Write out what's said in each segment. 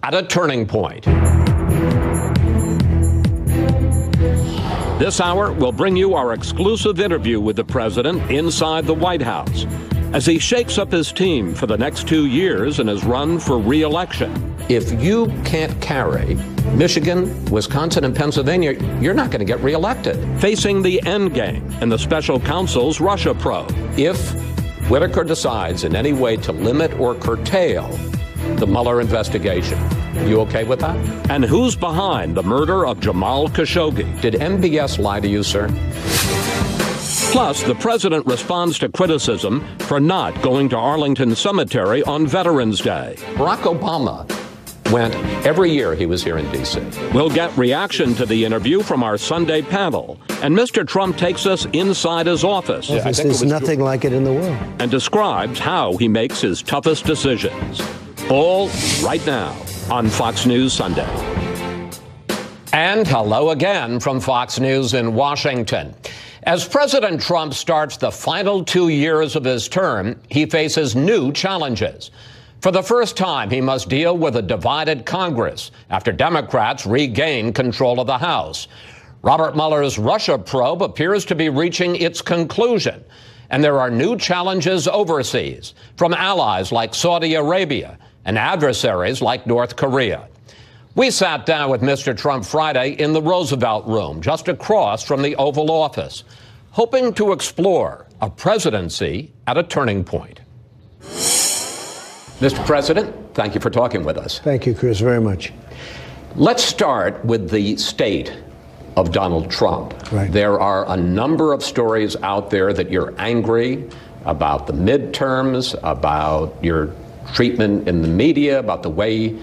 At a turning point. This hour will bring you our exclusive interview with the president inside the White House as he shakes up his team for the next 2 years in his run for re-election. If you can't carry Michigan, Wisconsin, and Pennsylvania, you're not going to get re-elected. Facing the endgame in the special counsel's Russia probe. If Whitaker decides in any way to limit or curtail the Mueller investigation, you okay with that? And who's behind the murder of Jamal Khashoggi? Did MBS lie to you, sir? Plus, the president responds to criticism for not going to Arlington Cemetery on Veterans Day. Barack Obama went every year he was here in D.C. We'll get reaction to the interview from our Sunday panel. And Mr. Trump takes us inside his office. There's nothing like it in the world. And describes how he makes his toughest decisions. All right now on Fox News Sunday. And hello again from Fox News in Washington. As President Trump starts the final 2 years of his term, he faces new challenges. For the first time, he must deal with a divided Congress after Democrats regain control of the House. Robert Mueller's Russia probe appears to be reaching its conclusion, and there are new challenges overseas from allies like Saudi Arabia and adversaries like North Korea. We sat down with Mr. Trump Friday in the Roosevelt Room, just across from the Oval Office, hoping to explore a presidency at a turning point. Mr. President, thank you for talking with us. Thank you, Chris, very much. Let's start with the state of Donald Trump. Right. There are a number of stories out there that you're angry about the midterms, about your treatment in the media, about the way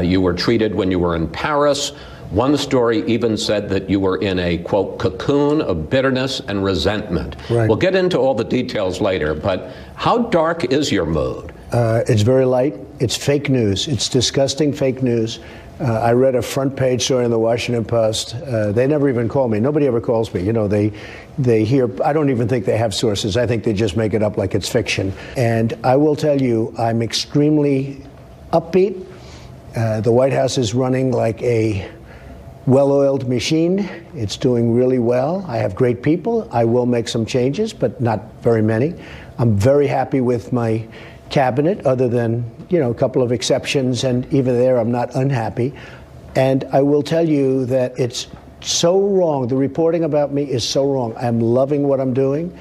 you were treated when you were in Paris. One story even said that you were in a, quote, cocoon of bitterness and resentment. Right. We'll get into all the details later, but how dark is your mood? It's very light. It's fake news. It's disgusting fake news. I read a front page story in the Washington Post. They never even call me. Nobody ever calls me. You know, they hear, I don't even think they have sources. I think they just make it up like it's fiction. And I will tell you, I'm extremely upbeat. The White House is running like a well-oiled machine. It's doing really well. I have great people. I will make some changes, but not very many. I'm very happy with my cabinet, other than, you know, a couple of exceptions, and even there I'm not unhappy. And I will tell you that it's so wrong. The reporting about me is so wrong. I'm loving what I'm doing.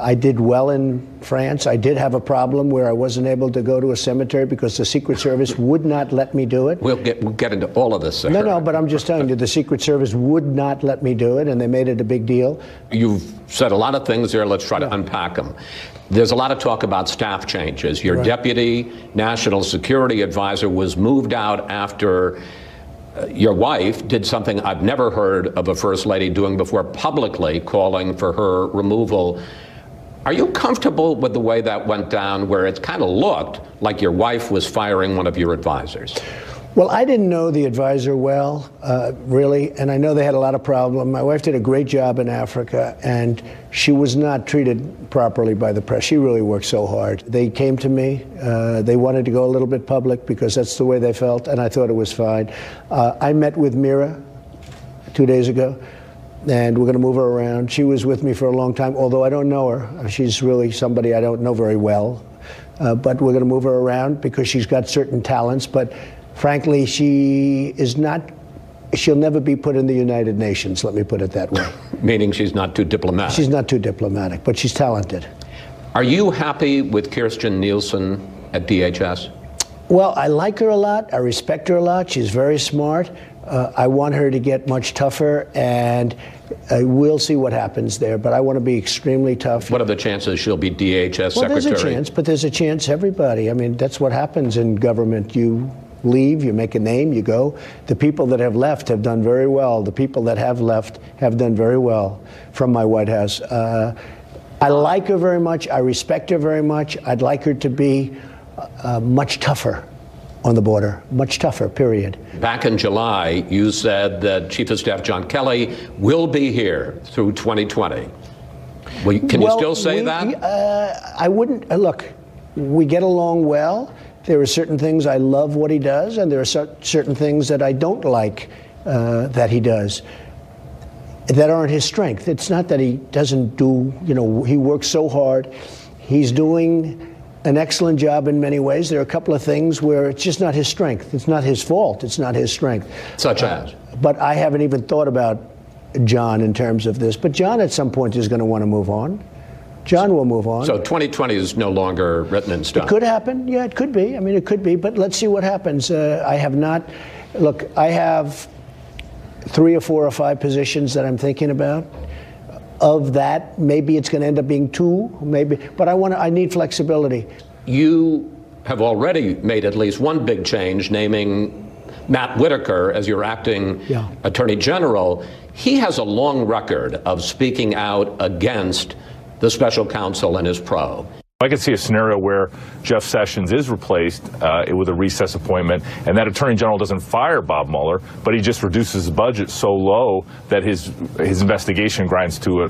I did well in France. I did have a problem where I wasn't able to go to a cemetery because the Secret Service would not let me do it. We'll get into all of this, sir. No, but I'm just telling you, the Secret Service would not let me do it, and they made it a big deal. You've said a lot of things there. Let's try to unpack them. There's a lot of talk about staff changes. Your deputy national security advisor was moved out after your wife did something I've never heard of a first lady doing before, publicly calling for her removal. Are you comfortable with the way that went down, where it kind of looked like your wife was firing one of your advisors? Well, I didn't know the advisor well, really, and I know they had a lot of problems. My wife did a great job in Africa, and she was not treated properly by the press. She really worked so hard. They came to me. They wanted to go a little bit public because that's the way they felt, and I thought it was fine. I met with Mira 2 days ago, and we're going to move her around. She was with me for a long time, although I don't know her. She's really somebody I don't know very well, but we're going to move her around because she's got certain talents, but frankly, she'll never be put in the United Nations, let me put it that way. Meaning she's not too diplomatic. She's not too diplomatic, but she's talented. Are you happy with Kirstjen Nielsen at DHS? Well, I like her a lot. I respect her a lot. She's very smart. I want her to get much tougher, and we'll see what happens there. But I want to be extremely tough. What are the chances she'll be DHS secretary? Well, there's a chance, but there's a chance everybody. I mean, that's what happens in government. You leave, you make a name, you go. The people that have left have done very well. The people that have left have done very well from my White House. I like her very much. I respect her very much. I'd like her to be much tougher on the border, much tougher, period. Back in July, you said that Chief of Staff John Kelly will be here through 2020. Can you still say that? I wouldn't. Look, we get along well. There are certain things I love what he does, and there are certain things that I don't like that he does that aren't his strength. It's not that he doesn't do, he works so hard. He's doing an excellent job in many ways. There are a couple of things where it's just not his strength. It's not his fault. It's not his strength. Such as? But I haven't even thought about John in terms of this. But John at some point is going to want to move on. John will move on. So 2020 is no longer written in stone. It could happen. Yeah, it could be. I mean, it could be. But let's see what happens. I have not. Look, I have 3 or 4 or 5 positions that I'm thinking about. Of that, maybe it's going to end up being 2, maybe. But I need flexibility. You have already made at least one big change, naming Matt Whitaker as your acting Attorney General. He has a long record of speaking out against the special counsel and his probe. I could see a scenario where Jeff Sessions is replaced with a recess appointment, and that Attorney General doesn't fire Bob Mueller, but he just reduces his budget so low that his investigation grinds to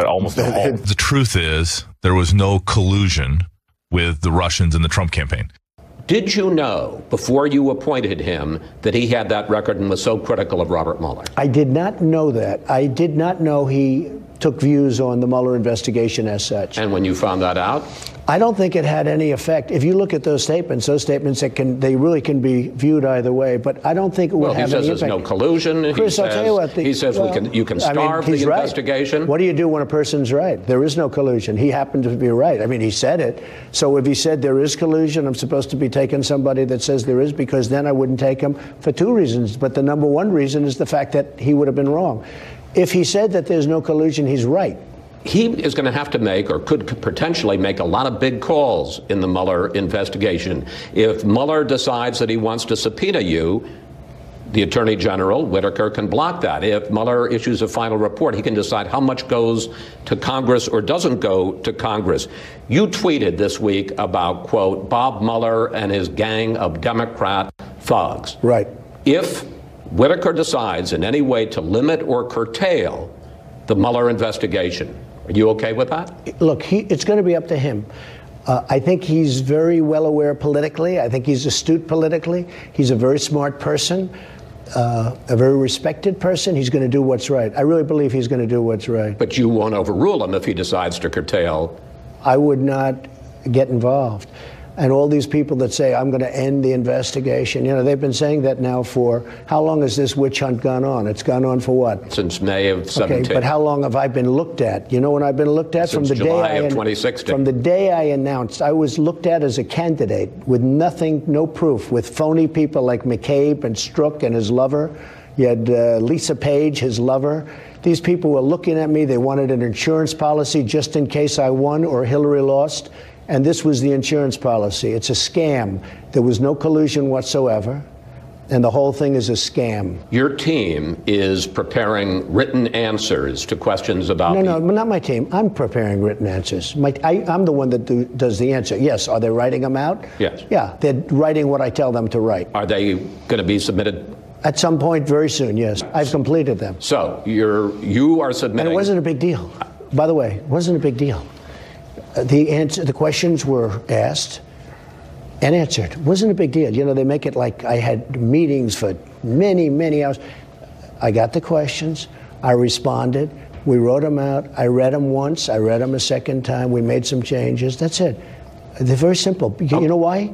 almost a halt. The truth is, there was no collusion with the Russians in the Trump campaign. Did you know, before you appointed him, that he had that record and was so critical of Robert Mueller? I did not know that. I did not know he took views on the Mueller investigation as such. And when you found that out? I don't think it had any effect. If you look at those statements they really can be viewed either way. But I don't think it would have any impact. He says there's no collusion. Chris, I'll tell you what. He says you can starve the investigation. Right. What do you do when a person's right? There is no collusion. He happened to be right. I mean, he said it. So if he said there is collusion, I'm supposed to be taking somebody that says there is, because then I wouldn't take him for 2 reasons. But the number one reason is the fact that he would have been wrong. If he said that there's no collusion, he's right. He is going to have to make, or could potentially make, a lot of big calls in the Mueller investigation. If Mueller decides that he wants to subpoena you, the Attorney General, Whitaker, can block that. If Mueller issues a final report, he can decide how much goes to Congress or doesn't go to Congress. You tweeted this week about, quote, Bob Mueller and his gang of Democrat thugs. Right. If Whitaker decides in any way to limit or curtail the Mueller investigation, are you okay with that? Look, it's going to be up to him. I think he's very well aware politically. I think he's astute politically. He's a very smart person, a very respected person. He's going to do what's right. I really believe he's going to do what's right. But you won't overrule him if he decides to curtail. I would not get involved. And all these people that say, I'm going to end the investigation, they've been saying that now for, how long has this witch hunt gone on? It's gone on for what? Since May of 17. Okay, but how long have I been looked at? You know when I've been looked at? Since July of 2016. From the day I announced, I was looked at as a candidate with nothing, no proof, with phony people like McCabe and Strzok and his lover. You had Lisa Page, his lover. These people were looking at me. They wanted an insurance policy just in case I won or Hillary lost. And this was the insurance policy. It's a scam. There was no collusion whatsoever. And the whole thing is a scam. Your team is preparing written answers to questions about... No, not my team. I'm preparing written answers. I'm the one that does the answer. Yes. Are they writing them out? Yes. Yeah. They're writing what I tell them to write. Are they going to be submitted? At some point very soon, yes. I've completed them. So you are submitting... And it wasn't a big deal. By the way, it wasn't a big deal. The questions were asked and answered. It wasn't a big deal. They make it like I had meetings for many, many hours. I got the questions. I responded. We wrote them out. I read them once. I read them a second time. We made some changes. That's it. They're very simple. You know why?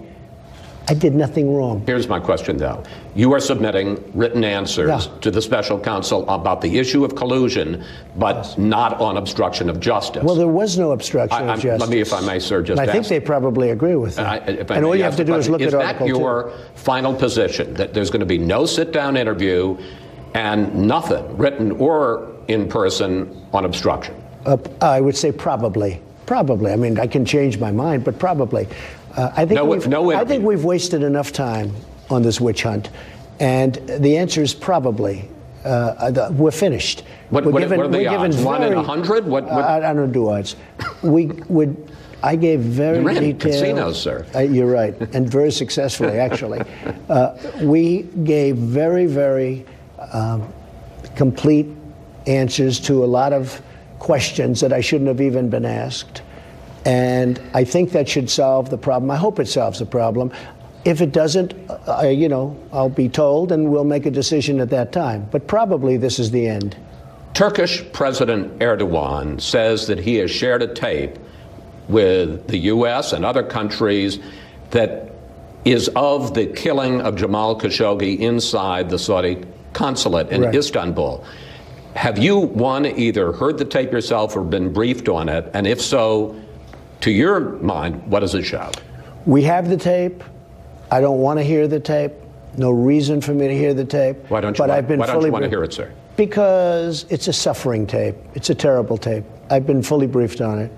I did nothing wrong. Here's my question, though. You are submitting written answers to the special counsel about the issue of collusion, but not on obstruction of justice. Well, there was no obstruction of justice. Let me, if I may, sir, just I think they probably agree with that. And all you have to do is look at Article 2. Is that your final position, that there's going to be no sit-down interview and nothing, written or in person, on obstruction? I would say probably. Probably. I mean, I can change my mind, but probably. I think we've wasted enough time on this witch hunt, and the answer is probably. We're finished. What are the odds? 1 in 100? I don't do odds. I gave very detailed casinos, sir. You're right, and very successfully, actually. We gave very, very complete answers to a lot of questions that I shouldn't have even been asked. And I think that should solve the problem. I hope it solves the problem. If it doesn't, you know, I'll be told and we'll make a decision at that time. But probably this is the end. Turkish President Erdogan says that he has shared a tape with the U.S. and other countries that is of the killing of Jamal Khashoggi inside the Saudi consulate in Istanbul. Have you, one, either heard the tape yourself or been briefed on it? And if so, to your mind, what does it show? We have the tape. I don't want to hear the tape. No reason for me to hear the tape. Why don't you, why don't you want to hear it, sir? Because it's a suffering tape. It's a terrible tape. I've been fully briefed on it.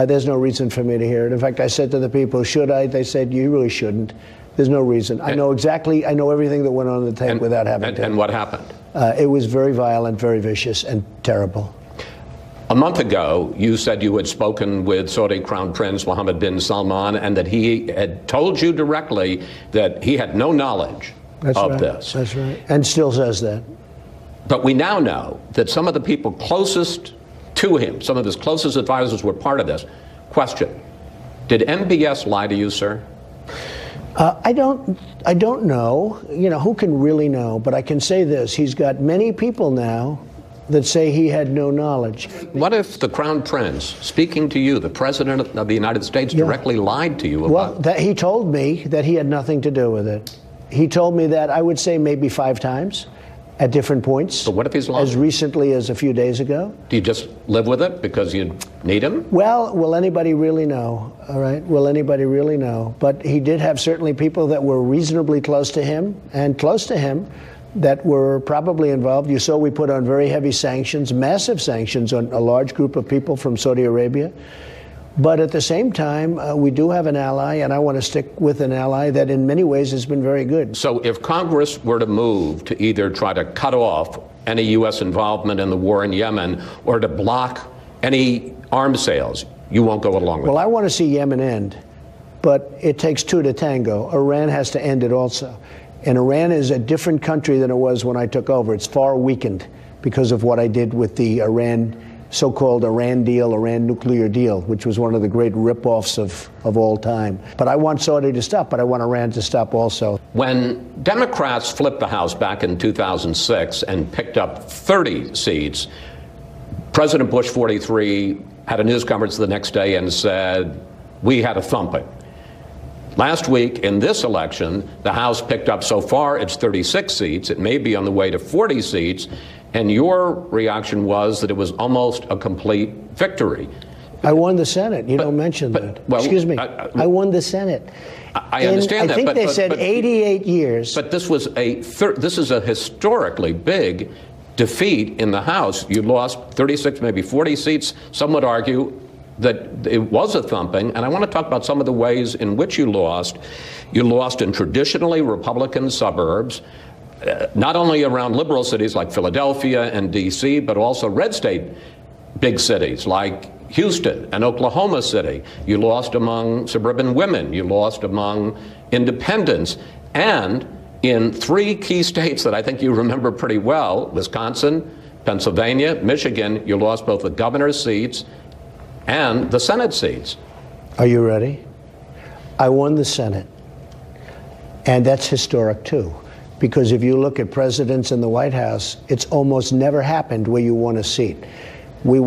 There's no reason for me to hear it. In fact, I said to the people, should I? They said, you really shouldn't. There's no reason. I know everything that went on in the tape without having to. And what happened? It was very violent, very vicious, and terrible. A month ago, you said you had spoken with Saudi Crown Prince Mohammed bin Salman and that he had told you directly that he had no knowledge of this. That's right. And still says that. But we now know that some of the people closest to him, some of his closest advisors were part of this. Question, did MBS lie to you, sir? I don't know. You know, who can really know? But I can say this. He's got many people now that say he had no knowledge. What if the Crown Prince, speaking to you, the President of the United States, directly lied to you about Well, he told me that he had nothing to do with it. He told me that, I would say, maybe 5 times at different points. But what if he's lying? As recently as a few days ago. Do you just live with it because you need him? Well, will anybody really know? All right, will anybody really know? But he did have certainly people that were reasonably close to him that were probably involved. You saw we put on very heavy sanctions, massive sanctions on a large group of people from Saudi Arabia. But at the same time, we do have an ally, and I want to stick with an ally that in many ways has been very good. So if Congress were to move to either try to cut off any U.S. involvement in the war in Yemen or to block any arms sales, you won't go along with it? Well, I want to see Yemen end, but it takes 2 to tango. Iran has to end it also. And Iran is a different country than it was when I took over. It's far weakened because of what I did with the so-called Iran deal, Iran nuclear deal, which was one of the great rip-offs of all time. But I want Saudi to stop, but I want Iran to stop also. When Democrats flipped the House back in 2006 and picked up 30 seats, President Bush 43 had a news conference the next day and said, we had a thumping. Last week, in this election, the House picked up so far its 36 seats. It may be on the way to 40 seats. And your reaction was that it was almost a complete victory. I won the Senate. You don't mention that. Well, excuse me. I won the Senate. I understand that. I think they said 88 years. But this was this is a historically big defeat in the House. You lost 36, maybe 40 seats. Some would argue that it was a thumping, and I want to talk about some of the ways in which you lost. You lost in traditionally Republican suburbs, not only around liberal cities like Philadelphia and D.C., but also red state big cities like Houston and Oklahoma City. You lost among suburban women. You lost among independents. And in 3 key states that I think you remember pretty well, Wisconsin, Pennsylvania, Michigan, you lost both the governor's seats and the Senate seats. Are you ready? I won the Senate. And that's historic, too. Because if you look at presidents in the White House, it's almost never happened where you won a seat. We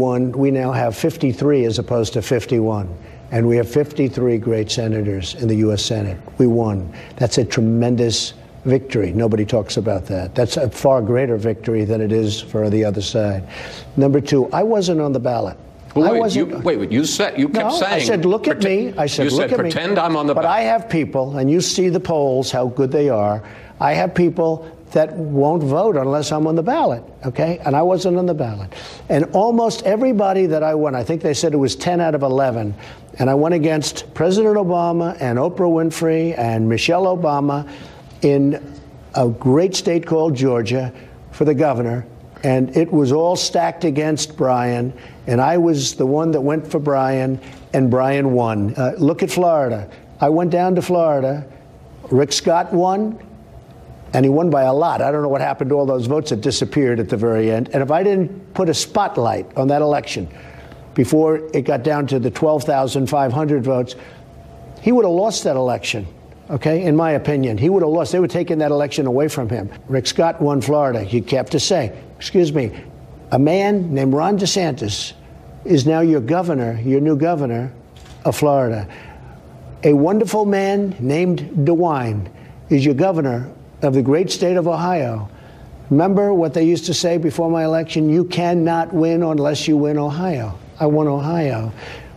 now have 53 as opposed to 51. And we have 53 great senators in the U.S. Senate. We won. That's a tremendous victory. Nobody talks about that. That's a far greater victory than it is for the other side. Number 2, I wasn't on the ballot. Well, wait, you kept saying. I said, look at me. I said, look at me. Pretend I'm on the ballot. But I have people, and you see the polls, how good they are. I have people that won't vote unless I'm on the ballot, okay? And I wasn't on the ballot. And almost everybody that I won, I think they said it was 10 out of 11, and I went against President Obama and Oprah Winfrey and Michelle Obama in a great state called Georgia for the governor, and it was all stacked against Brian, and I was the one that went for Brian, and Brian won. Look at Florida. I went down to Florida. Rick Scott won. And he won by a lot. I don't know what happened to all those votes that disappeared at the very end. And if I didn't put a spotlight on that election before it got down to the 12,500 votes, he would have lost that election. okay, in my opinion. He would have lost. They were taking that election away from him. Rick Scott won Florida. You have to say, excuse me, a man named Ron DeSantis is now your governor, your new governor of Florida. A wonderful man named DeWine is your governor of the great state of Ohio. Remember what they used to say before my election? You cannot win unless you win Ohio. I won Ohio.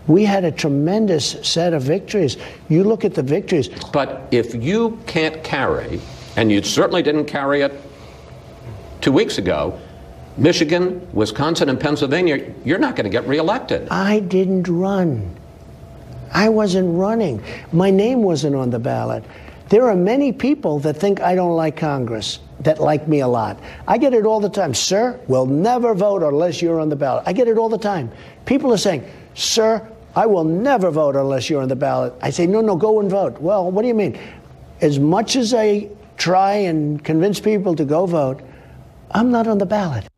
We had a tremendous set of victories. You look at the victories. But if you can't carry, and you certainly didn't carry it 2 weeks ago, Michigan, Wisconsin, and Pennsylvania, you're not going to get reelected. I didn't run. I wasn't running. My name wasn't on the ballot. There are many people that think I don't like Congress that like me a lot. I get it all the time. Sir, we'll never vote unless you're on the ballot. I get it all the time. People are saying, sir, I will never vote unless you're on the ballot. I say, no, go and vote. Well, what do you mean? As much as I try and convince people to go vote, I'm not on the ballot.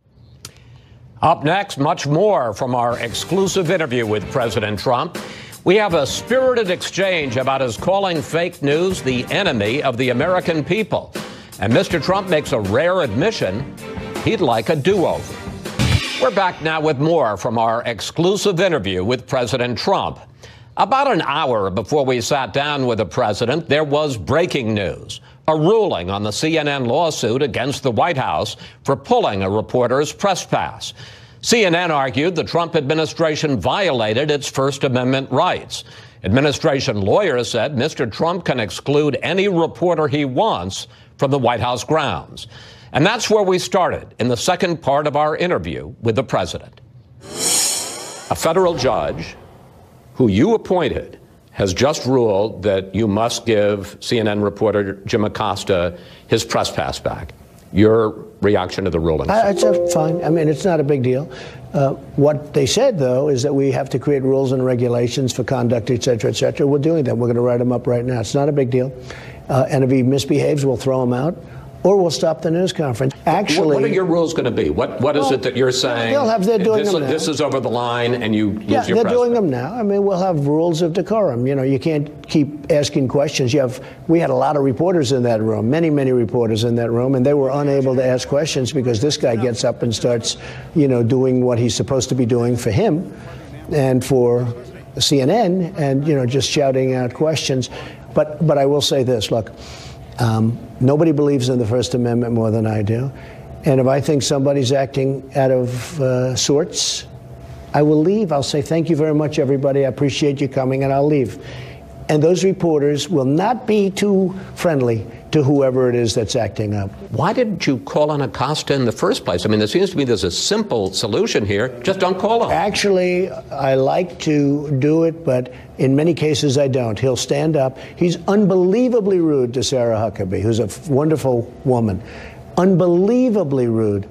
Up next, much more from our exclusive interview with President Trump. We have a spirited exchange about his calling fake news the enemy of the American people. And Mr. Trump makes a rare admission he'd like a do-over. We're back now with more from our exclusive interview with President Trump. About an hour before we sat down with the president, there was breaking news, a ruling on the CNN lawsuit against the White House for pulling a reporter's press pass. CNN argued the Trump administration violated its First Amendment rights. Administration lawyers said Mr. Trump can exclude any reporter he wants from the White House grounds. And that's where we started in the second part of our interview with the president. A federal judge who you appointed has just ruled that you must give CNN reporter Jim Acosta his press pass back. Your reaction to the ruling? It's fine. I mean, it's not a big deal. What they said, though, is that we have to create rules and regulations for conduct, et cetera, et cetera. We're doing that. We're going to write them up right now. It's not a big deal. And if he misbehaves, we'll throw him out. Or we'll stop the news conference. Actually, what are your rules going to be? What is it that you're saying? They're doing them now. This is over the line, and you lose your they're president. doing them now. I mean, we'll have rules of decorum. You know, you can't keep asking questions. We had a lot of reporters in that room, many reporters in that room, and they were unable to ask questions because this guy gets up and starts, doing what he's supposed to be doing for him and for CNN, and just shouting out questions. But I will say this: look. Nobody believes in the First Amendment more than I do. And if I think somebody's acting out of sorts, I will leave. I'll say, thank you very much, everybody. I appreciate you coming, and I'll leave. And those reporters will not be too friendly to whoever it is that's acting up. Why didn't you call on Acosta in the first place? I mean, there seems to me there's a simple solution here. Just don't call him. Actually, I like to do it, but in many cases I don't. He'll stand up. He's unbelievably rude to Sarah Huckabee, who's a wonderful woman. Unbelievably rude.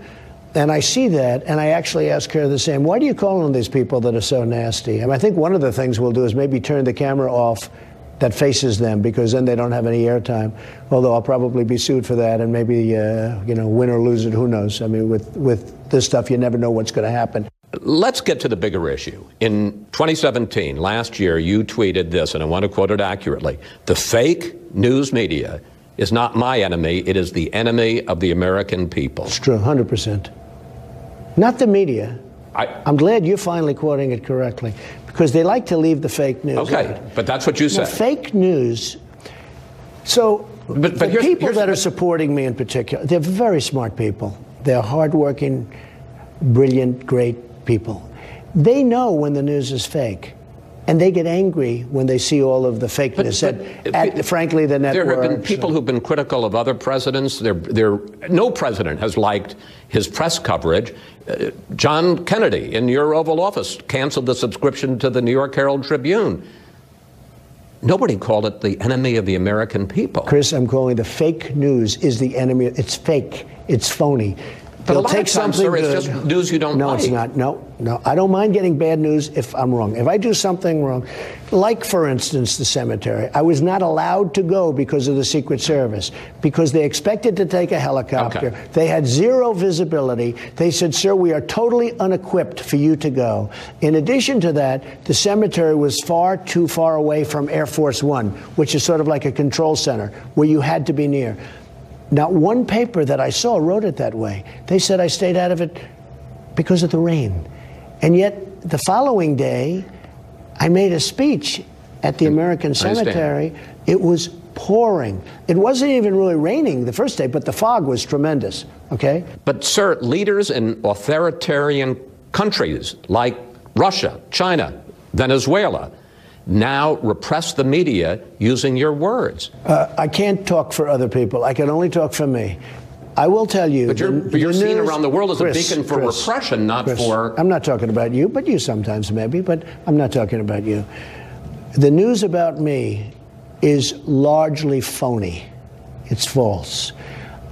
And I see that, and I actually ask her the same. Why do you call on these people that are so nasty? And I think one of the things we'll do is maybe turn the camera off that faces them, because then they don't have any airtime. Although I'll probably be sued for that, and maybe win or lose it. Who knows? I mean, with this stuff, you never know what's going to happen. Let's get to the bigger issue. In 2017, last year, you tweeted this, and I want to quote it accurately: "The fake news media is not my enemy; it is the enemy of the American people." It's true, 100%. Not the media. I'm glad you're finally quoting it correctly, because they like to leave the fake news. Okay, but that's what you said. Fake news. So but the people that are supporting me in particular, they're very smart people. They're hardworking, brilliant, great people. They know when the news is fake. And they get angry when they see all of the fakeness. Frankly, the networks. There have been people who've been critical of other presidents. No president has liked his press coverage. John Kennedy, in your Oval Office, canceled the subscription to the New York Herald Tribune. Nobody called it the enemy of the American people. Chris, I'm calling the fake news is the enemy. It's fake. It's phony. But a lot of times, sir, it's just news you don't like. No, it's not. No. I don't mind getting bad news if I'm wrong. If I do something wrong, like, for instance, the cemetery, I was not allowed to go because of the Secret Service, because they expected to take a helicopter. Okay. They had zero visibility. They said, sir, we are totally unequipped for you to go. In addition to that, the cemetery was far too far away from Air Force One, which is sort of like a control center where you had to be near. Not one paper that I saw wrote it that way. They said I stayed out of it because of the rain. And yet, the following day, I made a speech at the American Cemetery. It was pouring. It wasn't even really raining the first day, but the fog was tremendous, okay? But, sir, leaders in authoritarian countries like Russia, China, Venezuela, now repress the media using your words. I can't talk for other people. I can only talk for me. I will tell you. But you're seen around the world as a beacon for repression, not for... I'm not talking about you, but you sometimes maybe, but I'm not talking about you. The news about me is largely phony. It's false.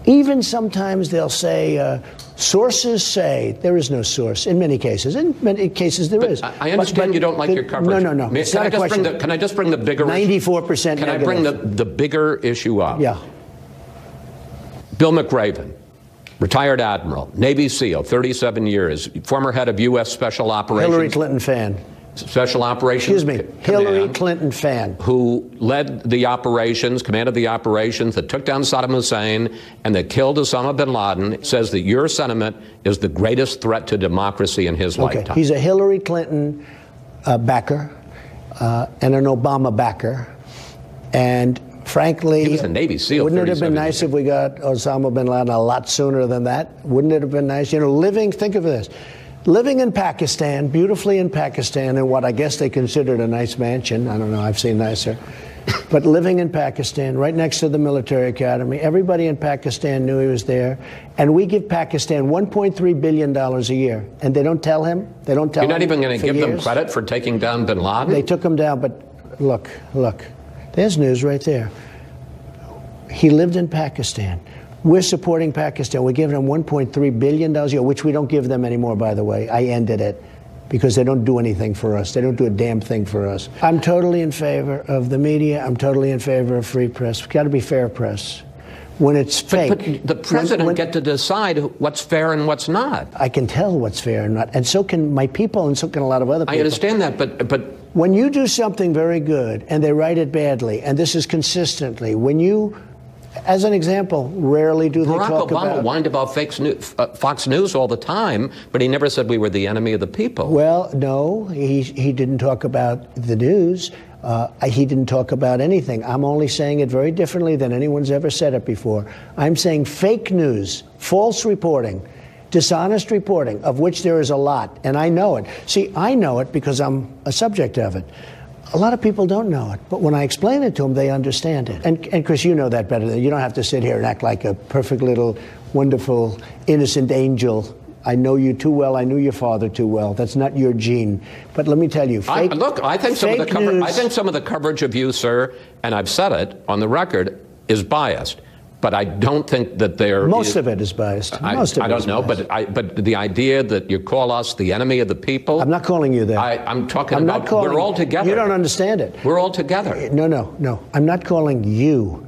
Even sometimes they'll say, sources say. There is no source in many cases. In many cases there is. I understand you don't like your coverage. No. Can I just bring the bigger 94% Can I bring the bigger issue up? Yeah. Bill McRaven, retired admiral, Navy SEAL, 37 years, former head of U.S. Special Operations. Hillary Clinton fan. Special Operations. Excuse me, Hillary Clinton fan. Who led the operations, commanded the operations that took down Saddam Hussein and that killed Osama bin Laden, says that your sentiment is the greatest threat to democracy in his lifetime. He's a Hillary Clinton backer and an Obama backer. And frankly, he was a Navy SEAL. Wouldn't it have been nice if we got Osama bin Laden a lot sooner than that? Wouldn't it have been nice? You know, think of this. Living in Pakistan, beautifully in Pakistan, in what I guess they considered a nice mansion. I don't know, I've seen nicer. But living in Pakistan, right next to the military academy, everybody in Pakistan knew he was there. And we give Pakistan $1.3 billion a year. And they don't tell him. They don't tell him. You're not even going to give them credit for taking down bin Laden? They took him down, but look. There's news right there. He lived in Pakistan. We're supporting Pakistan. We're giving them $1.3 billion a year, which we don't give them anymore, by the way. I ended it because they don't do anything for us. They don't do a damn thing for us. I'm totally in favor of the media. I'm totally in favor of free press. It's got to be fair press. When it's fake. But the president get to decide what's fair and what's not. I can tell what's fair and not. And so can my people, and so can a lot of other people. I understand that, but when you do something very good and they write it badly, and this is consistently, when you, as an example, rarely do they talk about... Barack Obama whined about Fox News all the time, but he never said we were the enemy of the people. Well, no, he didn't talk about the news. He didn't talk about anything. I'm only saying it very differently than anyone's ever said it before. I'm saying fake news, false reporting, dishonest reporting, of which there is a lot, and I know it. See, I know it because I'm a subject of it. A lot of people don't know it, but when I explain it to them, they understand it. And Chris, you know that better. You don't have to sit here and act like a perfect little, wonderful, innocent angel. I know you too well. I knew your father too well. That's not your gene. But let me tell you, I think some of the coverage of you, sir, and I've said it on the record, is biased. But I don't think that most of it is biased. I don't know, but the idea that you call us the enemy of the people. I'm not calling you that. I'm talking about we're all together. You don't understand it. We're all together. No. I'm not calling you.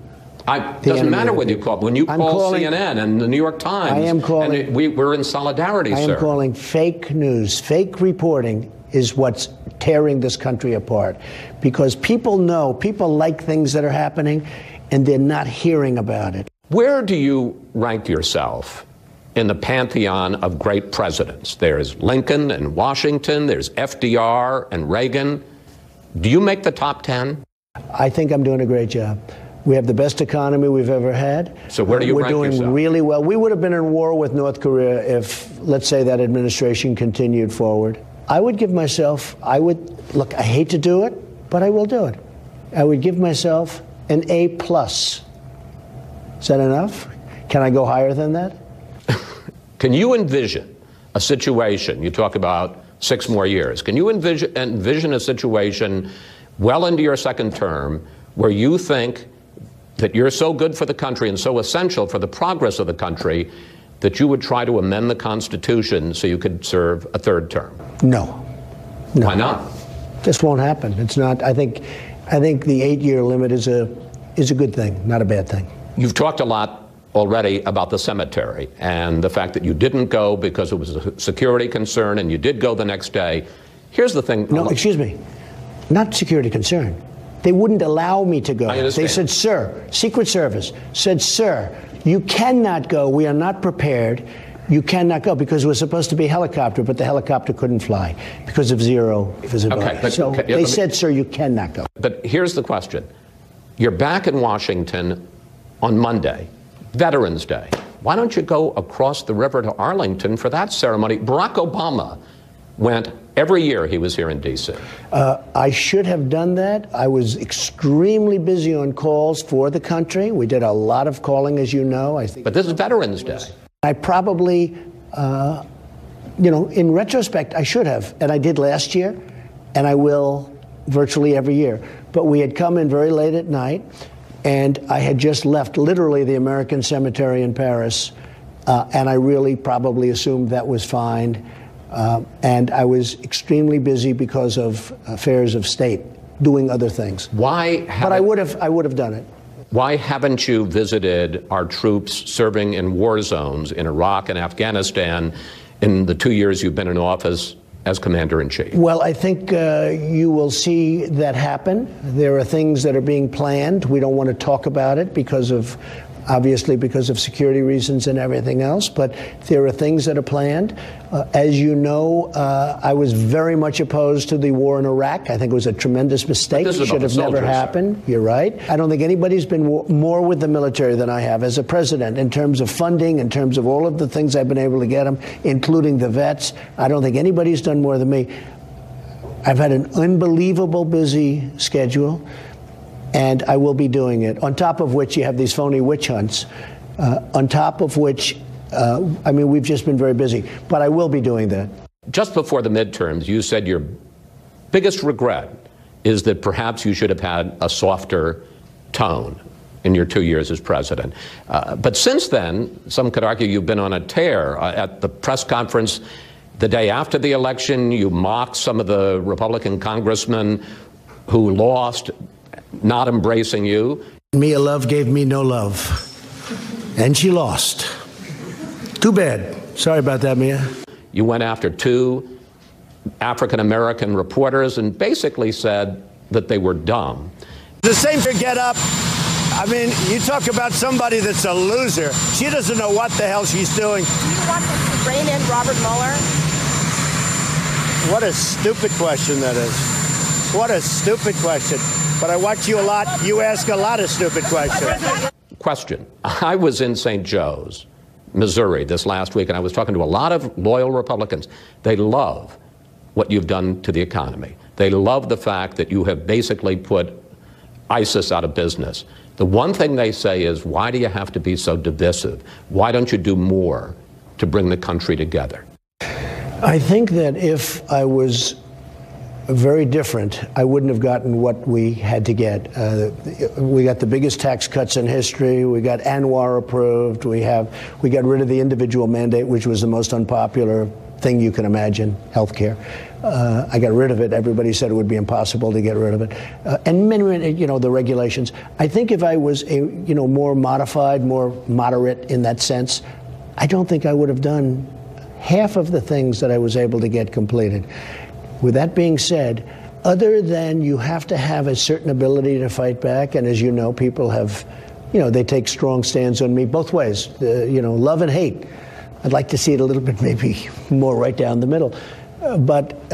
It doesn't matter what you call. When you call CNN and the New York Times, I am calling. And we're in solidarity, sir. I am calling fake news, fake reporting is what's tearing this country apart, because people like things that are happening, and they're not hearing about it. Where do you rank yourself in the pantheon of great presidents? There's Lincoln and Washington, there's FDR and Reagan. Do you make the top 10? I think I'm doing a great job. We have the best economy we've ever had. So where do you rank yourself? We're doing really well. We would have been in war with North Korea if, let's say, that administration continued forward. I would give myself, look, I hate to do it, but I will do it. I would give myself an A+. Is that enough? Can I go higher than that? Can you envision a situation, you talk about 6 more years, can you envision a situation well into your second term where you think that you're so good for the country and so essential for the progress of the country that you would try to amend the Constitution so you could serve a third term? No. Why not? This won't happen. It's not. I think the 8-year limit is a good thing, not a bad thing. You've talked a lot already about the cemetery and the fact that you didn't go because it was a security concern, and you did go the next day. Here's the thing. No, excuse me. Not security concern. They wouldn't allow me to go. They said, sir, Secret Service said, sir, you cannot go. We are not prepared. You cannot go, because it was supposed to be a helicopter, but the helicopter couldn't fly because of zero visibility. Okay, so they said, sir, you cannot go. But here's the question. You're back in Washington on Monday, Veterans Day. Why don't you go across the river to Arlington for that ceremony? Barack Obama went every year he was here in D.C. I should have done that. I was extremely busy on calls for the country. We did a lot of calling, as you know. But this is Veterans Day. I probably, in retrospect, I should have. And I did last year, and I will virtually every year. But we had come in very late at night, and I had just left literally the American Cemetery in Paris, and I really probably assumed that was fine. And I was extremely busy because of affairs of state, doing other things. Why? But I would have done it. Why haven't you visited our troops serving in war zones in Iraq and Afghanistan in the 2 years you've been in office as Commander-in-Chief? Well, I think you will see that happen. There are things that are being planned. We don't want to talk about it obviously because of security reasons and everything else, but there are things that are planned. As you know, I was very much opposed to the war in Iraq. I think it was a tremendous mistake. It should have never happened. You're right. I don't think anybody's been more with the military than I have as a president in terms of funding, in terms of all of the things I've been able to get them, including the vets. I don't think anybody's done more than me. I've had an unbelievable busy schedule, and I will be doing it. On top of which, you have these phony witch hunts. On top of which, we've just been very busy. But I will be doing that. Just before the midterms, you said your biggest regret is that perhaps you should have had a softer tone in your 2 years as president. But since then, some could argue you've been on a tear. At the press conference the day after the election, you mocked some of the Republican congressmen who lost, not embracing you. Mia Love gave me no love, and she lost. Too bad. Sorry about that, Mia. You went after 2 African-American reporters and basically said that they were dumb. The same to get up. I mean, you talk about somebody that's a loser. She doesn't know what the hell she's doing. Do you want to rein in Robert Mueller? What a stupid question that is. What a stupid question. But I watch you a lot. You ask a lot of stupid questions. Question. I was in St. Joe's, Missouri this last week, and I was talking to a lot of loyal Republicans. They love what you've done to the economy. They love the fact that you have basically put ISIS out of business. The one thing they say is, why do you have to be so divisive? Why don't you do more to bring the country together? I think that if I was very different, I wouldn't have gotten what we had to get. We got the biggest tax cuts in history. We got Anwar approved. We got rid of the individual mandate, which was the most unpopular thing you can imagine, healthcare. I got rid of it. Everybody said it would be impossible to get rid of it. And many, the regulations. I think if I was more modified, more moderate in that sense, I don't think I would have done half of the things that I was able to get completed. With that being said, other than you have to have a certain ability to fight back, and as you know, people have, they take strong stands on me both ways, love and hate. I'd like to see it a little bit maybe more right down the middle. But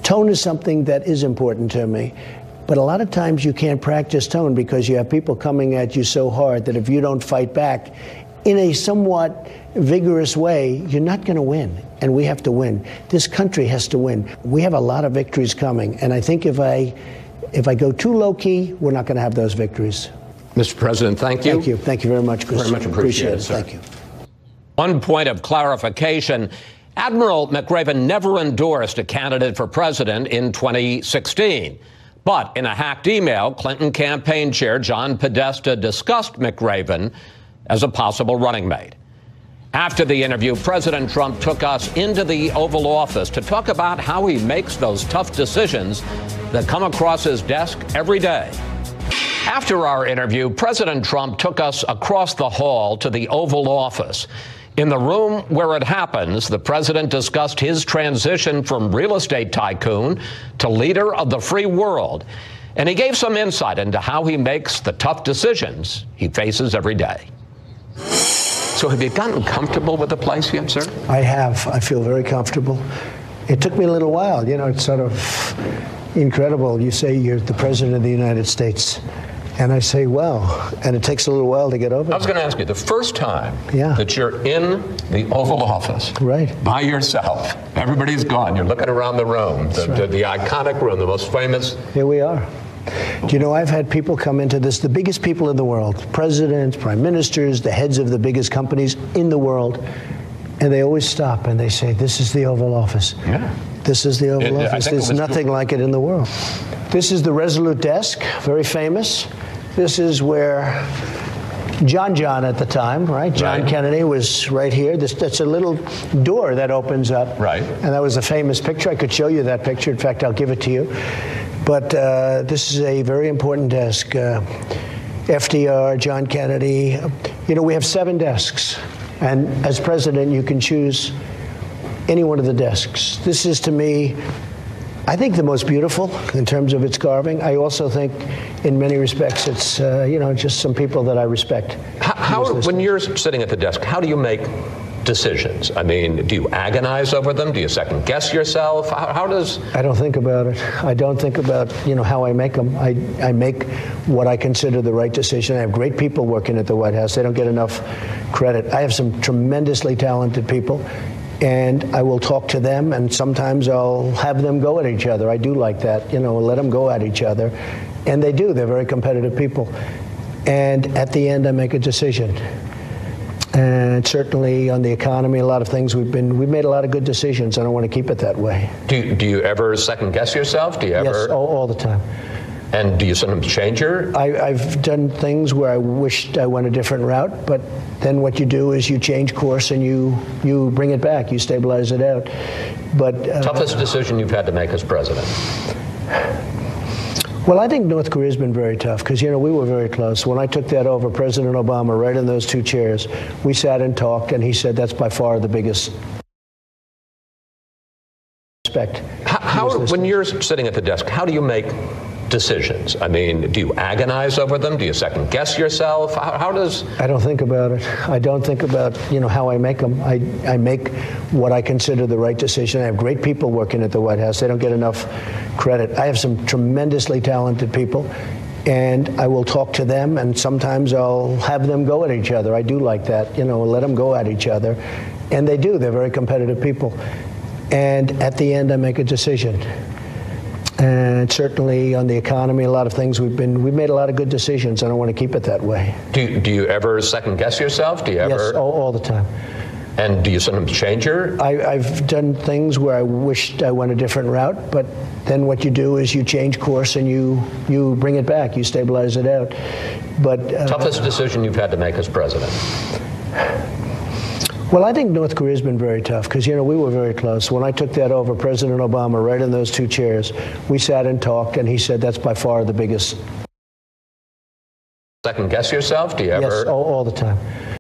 tone is something that is important to me. But a lot of times you can't practice tone because you have people coming at you so hard that if you don't fight back in a somewhat vigorous way, you're not going to win. And we have to win. This country has to win. We have a lot of victories coming. And I think if I go too low-key, we're not going to have those victories. Mr. President, thank you. Thank you. Thank you very much, Chris. Very much appreciated, sir. Thank you. One point of clarification. Admiral McRaven never endorsed a candidate for president in 2016. But in a hacked email, Clinton campaign chair John Podesta discussed McRaven as a possible running mate. After the interview, President Trump took us into the Oval Office to talk about how he makes those tough decisions that come across his desk every day. After our interview, President Trump took us across the hall to the Oval Office. In the room where it happens, the president discussed his transition from real estate tycoon to leader of the free world. And he gave some insight into how he makes the tough decisions he faces every day. So have you gotten comfortable with the place yet, sir? I have. I feel very comfortable. It took me a little while. You know, it's sort of incredible. You say you're the president of the United States. And I say, well, and it takes a little while to get over. I was going to ask you, the first time Yeah. that you're in the Oval Office, right, by yourself, everybody's gone, you're looking around the room, the iconic room, the most famous. Here we are. Do you know, I've had people come into this, the biggest people in the world, presidents, prime ministers, the heads of the biggest companies in the world, and they always stop and they say, this is the Oval Office. Yeah. This is the Oval Office. There's nothing like it in the world. This is the Resolute desk, very famous. This is where John at the time, right? John Kennedy was right here. That's a little door that opens up. Right. And that was a famous picture. I could show you that picture. In fact, I'll give it to you. But this is a very important desk. FDR, John Kennedy. You know, we have 7 desks. And as president, you can choose any one of the desks. This is, to me, I think the most beautiful in terms of its carving. I also think, in many respects, it's you know, just some people that I respect. When you're sitting at the desk, how do you make decisions? I mean, do you agonize over them? Do you second guess yourself? How does? I don't think about it. I don't think about, you know, how I make them. I make what I consider the right decision. I have great people working at the White House. They don't get enough credit. I have some tremendously talented people. And I will talk to them, and sometimes I'll have them go at each other. I do like that, you know, let them go at each other. And they do. They're very competitive people. And at the end, I make a decision. And certainly on the economy, a lot of things, we've made a lot of good decisions. I don't want to keep it that way. Do you ever second guess yourself? Do you ever? Yes, all the time. And do you sometimes change your? I've done things where I wished I went a different route, but then what you do is you change course and you bring it back, you stabilize it out. But toughest decision you've had to make as president? Well, I think North Korea's been very tough because, you know, we were very close. When I took that over, President Obama, right in those 2 chairs, we sat and talked, and he said that's by far the biggest respect. When you're sitting at the desk, how do you make decisions? I mean, do you agonize over them? Do you second guess yourself? How does? I don't think about it. I don't think about, you know, how I make them. I make what I consider the right decision. I have great people working at the White House. They don't get enough credit. I have some tremendously talented people. And I will talk to them, and sometimes I'll have them go at each other. I do like that, you know, let them go at each other. And they do. They're very competitive people. And at the end, I make a decision. And certainly on the economy, a lot of things, we've made a lot of good decisions. I don't want to keep it that way. Do you ever second guess yourself? Do you ever? Yes, all the time. And do you sometimes change your? I've done things where I wished I went a different route, but then what you do is you change course and you bring it back, you stabilize it out. But toughest decision you've had to make as president? Well, I think North Korea's been very tough because, you know, we were very close. When I took that over, President Obama, right in those 2 chairs, we sat and talked, and he said that's by far the biggest. Second guess yourself? Do you ever? Yes, all the time.